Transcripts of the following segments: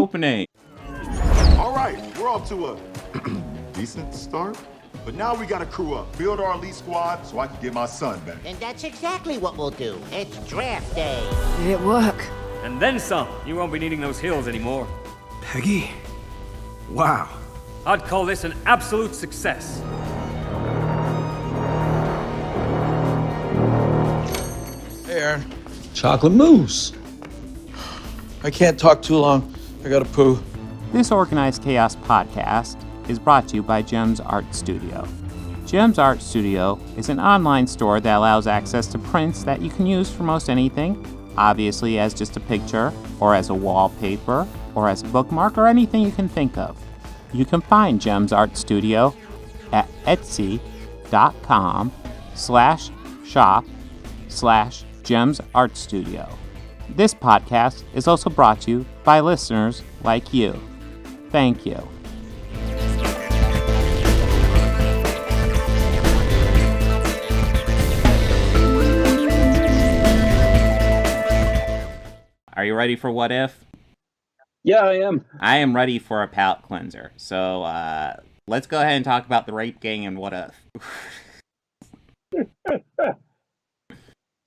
opening. All right, we're off to a decent start. But now we gotta crew up, build our elite squad so I can get my son back. And that's exactly what we'll do. It's draft day. Did it work? And then some. You won't be needing those heels anymore. Peggy? Wow. I'd call this an absolute success. Hey, Aaron. Chocolate mousse. I can't talk too long. I gotta poo. This Organized Chaos podcast is brought to you by JEMS Art Studio. JEMS Art Studio is an online store that allows access to prints that you can use for most anything, obviously as just a picture, or as a wallpaper, or as a bookmark, or anything you can think of. You can find JEMS Art Studio at etsy.com/shop/JEMS Art Studio. This podcast is also brought to you by listeners like you. Thank you. Are you ready for What If? Yeah, I am. I am ready for a palate cleanser. So, let's go ahead and talk about the rape gang and What If.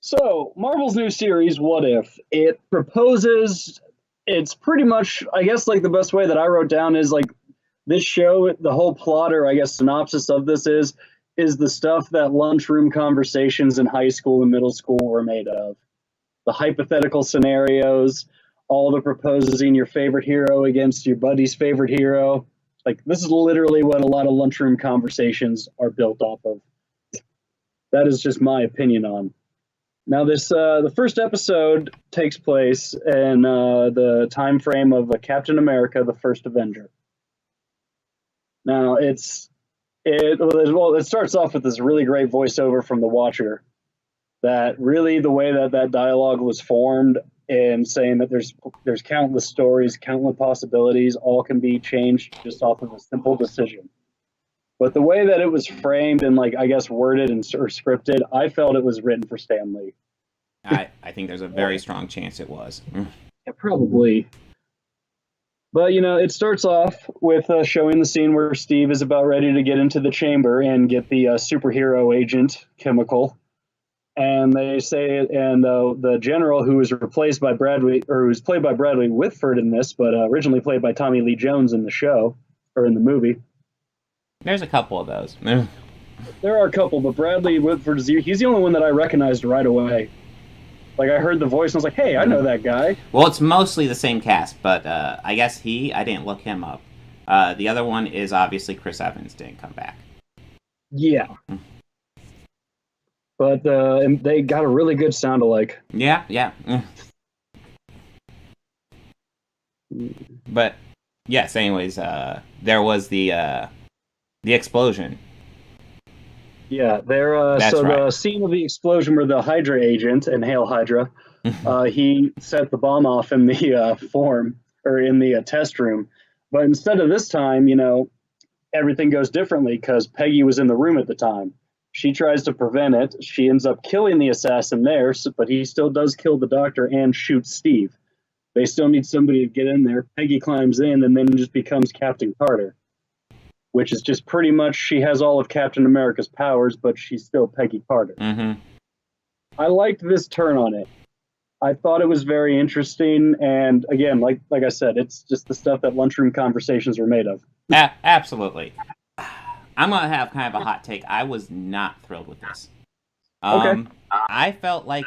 So, Marvel's new series, What If? It proposes, it's pretty much, I guess, like the best way that I wrote down is like this show, the whole plot or I guess synopsis of this is the stuff that lunchroom conversations in high school and middle school were made of. The hypothetical scenarios, all the proposing your favorite hero against your buddy's favorite hero. Like, this is literally what a lot of lunchroom conversations are built off of. That is just my opinion on. Now, this the first episode takes place in the time frame of Captain America, the first Avenger. Now, it starts off with this really great voiceover from the Watcher. That really the way that dialogue was formed and saying that there's countless stories, countless possibilities, all can be changed just off of a simple decision. But the way that it was framed and like I guess worded or scripted, I felt it was written for Stanley. I think there's a very strong chance it was. Yeah, probably. But, it starts off with showing the scene where Steve is about ready to get into the chamber and get the superhero agent chemical. And they say, and the general who was replaced by Bradley, or who's played by Bradley Whitford in this, but originally played by Tommy Lee Jones in the show, or in the movie. There's a couple of those. There are a couple, but Bradley Whitford, he's the only one that I recognized right away. Like, I heard the voice and I was like, hey, I know that guy. Well, it's mostly the same cast, but I guess I didn't look him up. The other one is obviously Chris Evans didn't come back. Yeah. But they got a really good sound alike. Yeah. But, yes, anyways, there was the explosion. Yeah, the scene of the explosion where the Hydra agent, and Hail Hydra, he set the bomb off in the test room. But instead of this time, everything goes differently because Peggy was in the room at the time. She tries to prevent it. She ends up killing the assassin there, but he still does kill the doctor and shoots Steve. They still need somebody to get in there. Peggy climbs in and then just becomes Captain Carter, which is just pretty much, she has all of Captain America's powers, but she's still Peggy Carter. Mm-hmm. I liked this turn on it. I thought it was very interesting, and again, like I said, it's just the stuff that lunchroom conversations were made of. Absolutely. I'm going to have kind of a hot take. I was not thrilled with this. Okay. I felt like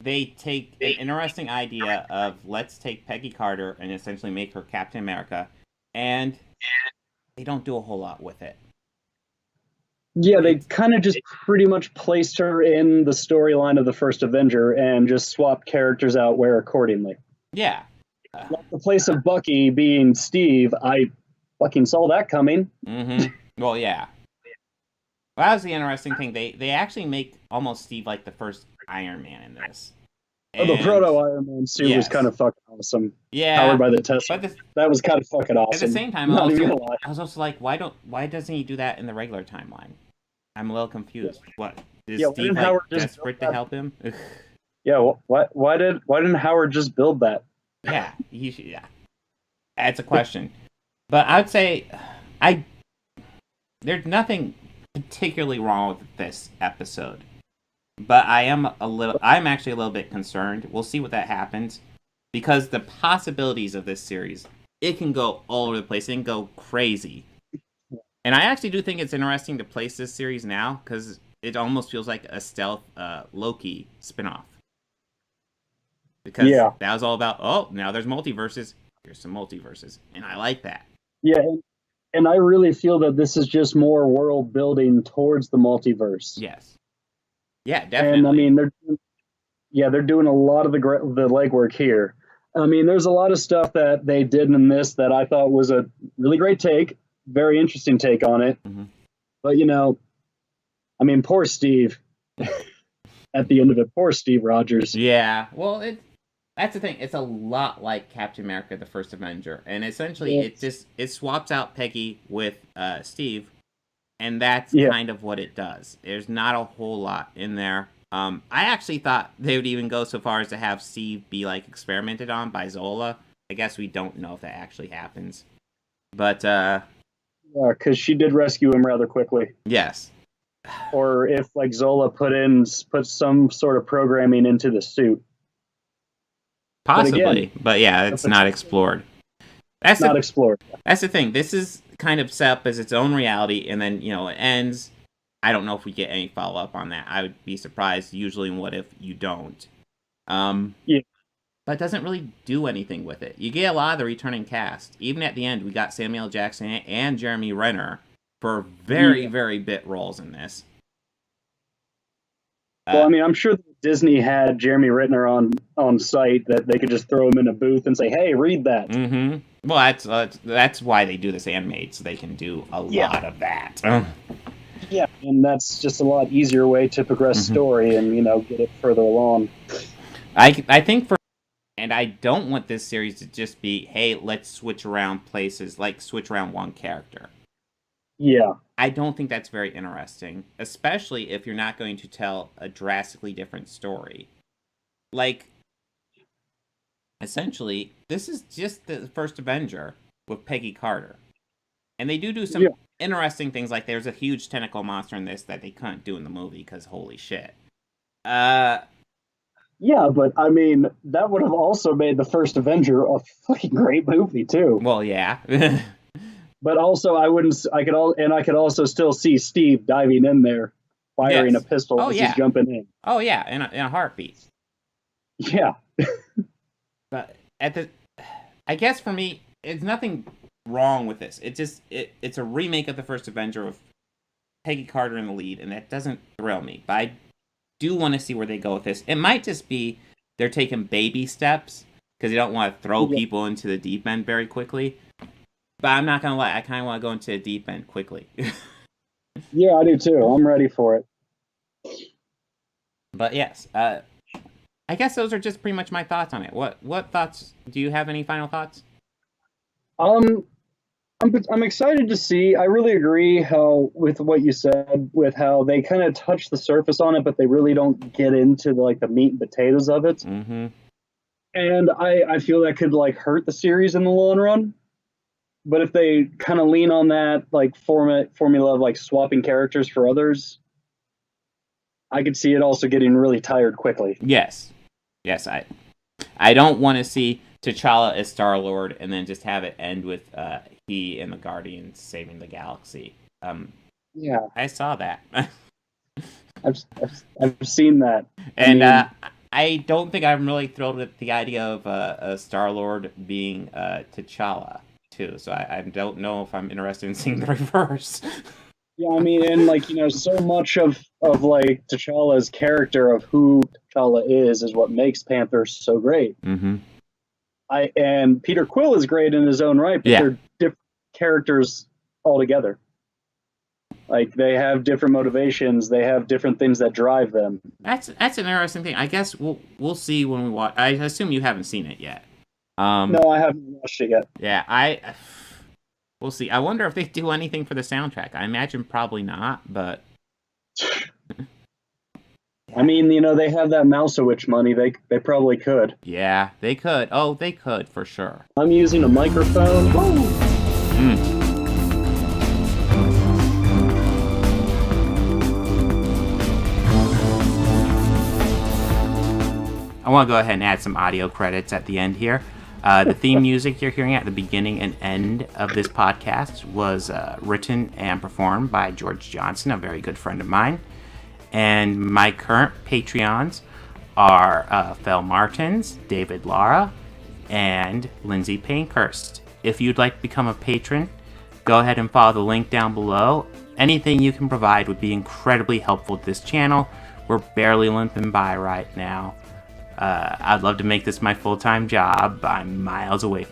they take an interesting idea of let's take Peggy Carter and essentially make her Captain America, and they don't do a whole lot with it. Yeah, they kind of just pretty much placed her in the storyline of the first Avenger and just swapped characters out where accordingly. Yeah. Like the place of Bucky being Steve, I fucking saw that coming. Mm-hmm. Well, yeah. Well, that was the interesting thing. They actually make almost Steve like the first Iron Man in this. The proto-Iron Man suit was kind of fucking awesome. Yeah. Powered by the Tesla. That was kind of fucking awesome. At the same time, I was also like, why doesn't he do that in the regular timeline? I'm a little confused. What? Is Steve desperate to help him? Yeah, why didn't Howard just build that? Yeah, he should, yeah. It's a question. But I would say there's nothing particularly wrong with this episode. But I'm actually a little bit concerned. We'll see what that happens. Because the possibilities of this series, it can go all over the place. It can go crazy. And I actually do think it's interesting to place this series now, because it almost feels like a stealth Loki spinoff. Because that was all about, now there's multiverses. Here's some multiverses. And I like that. Yeah, and I really feel that this is just more world building towards the multiverse. Yes. Yeah, definitely. And I mean, they're doing a lot of the legwork here. I mean, there's a lot of stuff that they did in this that I thought was a really great take, very interesting take on it. Mm-hmm. But, I mean, poor Steve. At the end of it, poor Steve Rogers. Yeah, well, that's the thing. It's a lot like Captain America: The First Avenger, and essentially it swaps out Peggy with Steve, and that's kind of what it does. There's not a whole lot in there. I actually thought they would even go so far as to have Steve be like experimented on by Zola. I guess we don't know if that actually happens, but because she did rescue him rather quickly. Yes. Or if like Zola put some sort of programming into the suit. Possibly, but yeah, it's not explored. That's not explored. That's the thing. This is kind of set up as its own reality, and then it ends. I don't know if we get any follow up on that. I would be surprised. Usually, in What If you don't. Yeah. But it doesn't really do anything with it. You get a lot of the returning cast. Even at the end, we got Samuel L. Jackson and Jeremy Renner for very, very bit roles in this. Well, I mean, I'm sure Disney had Jeremy Renner on site that they could just throw him in a booth and say, "Hey, read that." Mm-hmm. Well, that's why they do this animated, so they can do a lot of that. Yeah, and that's just a lot easier way to progress story and get it further along. I think and I don't want this series to just be, hey, let's switch around places, like switch around one character. Yeah. I don't think that's very interesting, especially if you're not going to tell a drastically different story. Like, essentially, this is just the first Avenger with Peggy Carter. And they do some interesting things, like there's a huge tentacle monster in this that they couldn't do in the movie, because holy shit. Yeah, but I mean, that would have also made the first Avenger a fucking great movie, too. Well, yeah. But also, I could also still see Steve diving in there, firing a pistol as he's jumping in. Oh yeah, in a heartbeat. Yeah. But I guess for me, it's nothing wrong with this. It's a remake of the first Avenger with Peggy Carter in the lead, and that doesn't thrill me. But I do want to see where they go with this. It might just be they're taking baby steps because they don't want to throw people into the deep end very quickly. But I'm not going to lie, I kind of want to go into the deep end quickly. Yeah, I do too. I'm ready for it. But yes, I guess those are just pretty much my thoughts on it. What thoughts? Do you have any final thoughts? I'm excited to see. I really agree with what you said, with how they kind of touch the surface on it, but they really don't get into the meat and potatoes of it. Mm-hmm. And I feel that could hurt the series in the long run. But if they kind of lean on that formula of swapping characters for others, I could see it also getting really tired quickly. Yes, I don't want to see T'Challa as Star-Lord and then just have it end with he and the Guardians saving the galaxy. Yeah, I saw that. I've seen that, and I don't think I'm really thrilled with the idea of a Star-Lord being T'Challa. Too, so I don't know if I'm interested in seeing the reverse. Yeah, I mean, and so much of T'Challa's character of who T'Challa is what makes Panther so great. Mm-hmm. And Peter Quill is great in his own right, but they're different characters altogether. They have different motivations, they have different things that drive them. That's an interesting thing. I guess we'll see when we watch. I assume you haven't seen it yet. No, I haven't watched it yet. Yeah, we'll see. I wonder if they do anything for the soundtrack. I imagine probably not, but I mean, you know, they have that Mousewitch money. They probably could. Yeah, they could. Oh, they could for sure. I'm using a microphone. I want to go ahead and add some audio credits at the end here. The theme music you're hearing at the beginning and end of this podcast was written and performed by George Johnson, a very good friend of mine. And my current Patreons are Fel Martins, David Lara, and Lindsay Pankhurst. If you'd like to become a patron, go ahead and follow the link down below. Anything you can provide would be incredibly helpful to this channel. We're barely limping by right now. I'd love to make this my full-time job. I'm miles away from